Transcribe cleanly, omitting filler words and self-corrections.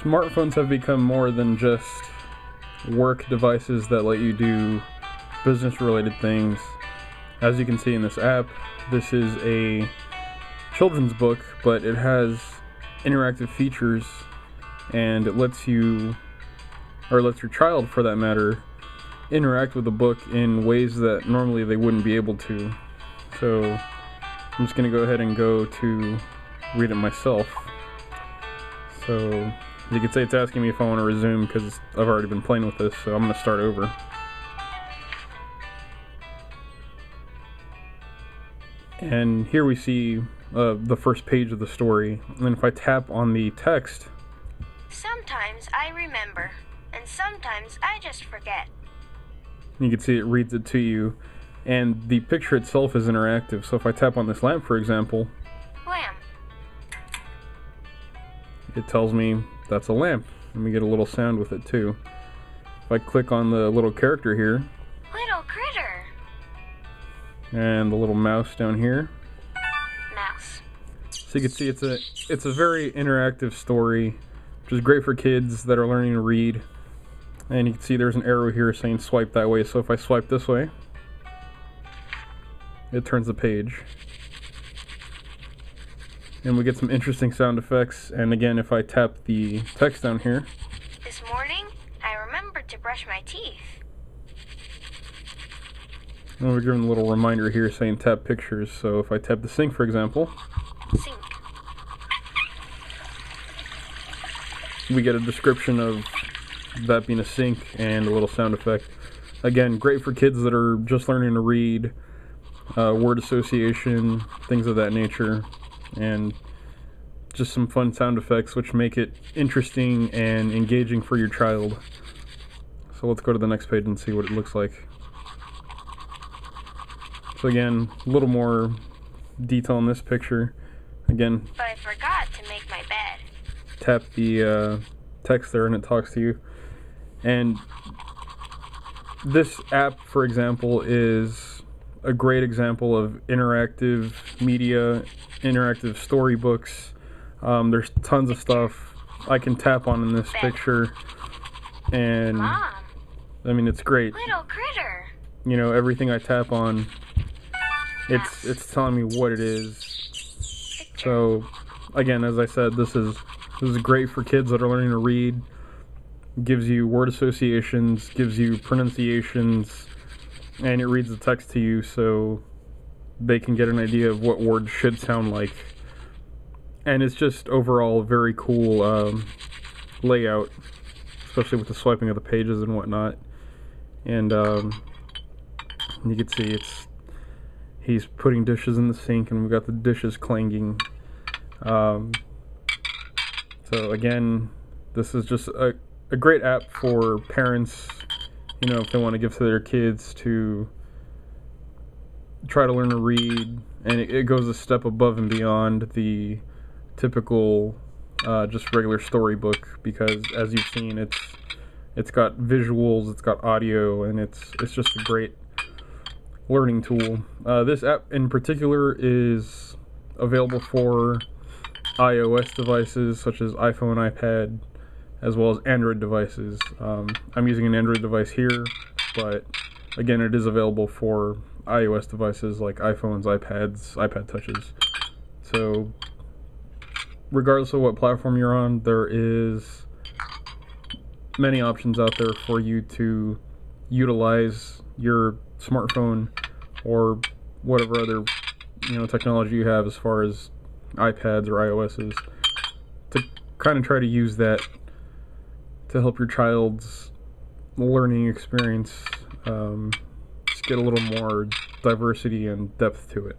Smartphones have become more than just work devices that let you do business-related things. As you can see in this app, this is a children's book, but it has interactive features, and it lets you, or lets your child for that matter, interact with the book in ways that normally they wouldn't be able to. So I'm just going to go ahead and go to read it myself. So you can say it's asking me if I want to resume because I've already been playing with this, so I'm going to start over. And here we see the first page of the story, and then if I tap on the text, sometimes I remember, and sometimes I just forget. You can see it reads it to you, and the picture itself is interactive. So if I tap on this lamp, for example, Lamp. it tells me that's a lamp. Let me get a little sound with it too. If I click on the little character here, Little critter. and the little mouse down here, Mouse. so you can see it's a very interactive story, which is great for kids that are learning to read. And you can see there's an arrow here saying swipe that way, so if I swipe this way, it turns the page. And we get some interesting sound effects, and again, if I tap the text down here, This morning, I remembered to brush my teeth. and we're given a little reminder here saying tap pictures, so if I tap the sink, for example, Sink. we get a description of that being a sink and a little sound effect. Again, great for kids that are just learning to read, word association, things of that nature, and just some fun sound effects which make it interesting and engaging for your child. So let's go to the next page and see what it looks like. So again, a little more detail in this picture. Again, But I forgot to make my bed. tap the text there and it talks to you. And this app, for example, is a great example of interactive media, interactive storybooks. There's tons of stuff I can tap on in this picture, and Mom. I mean, it's great. Little critter. You know, everything I tap on, it's telling me what it is. Picture. So again, as I said, this is great for kids that are learning to read. Gives you word associations, gives you pronunciations, and it reads the text to you so they can get an idea of what words should sound like. And it's just overall a very cool layout, especially with the swiping of the pages and whatnot. And you can see he's putting dishes in the sink, and we've got the dishes clanging. So again, this is just a great app for parents, you know, if they want to give to their kids to try to learn to read, and it goes a step above and beyond the typical just regular storybook, because as you've seen, it's got visuals, it's got audio, and it's just a great learning tool. This app in particular is available for iOS devices such as iPhone, iPad, as well as Android devices. I'm using an Android device here, but again, it is available for iOS devices like iPhones, iPads, iPad touches. So regardless of what platform you're on, there is many options out there for you to utilize your smartphone or whatever other, you know, technology you have as far as iPads or iOSs, to kind of try to use that to help your child's learning experience just get a little more diversity and depth to it.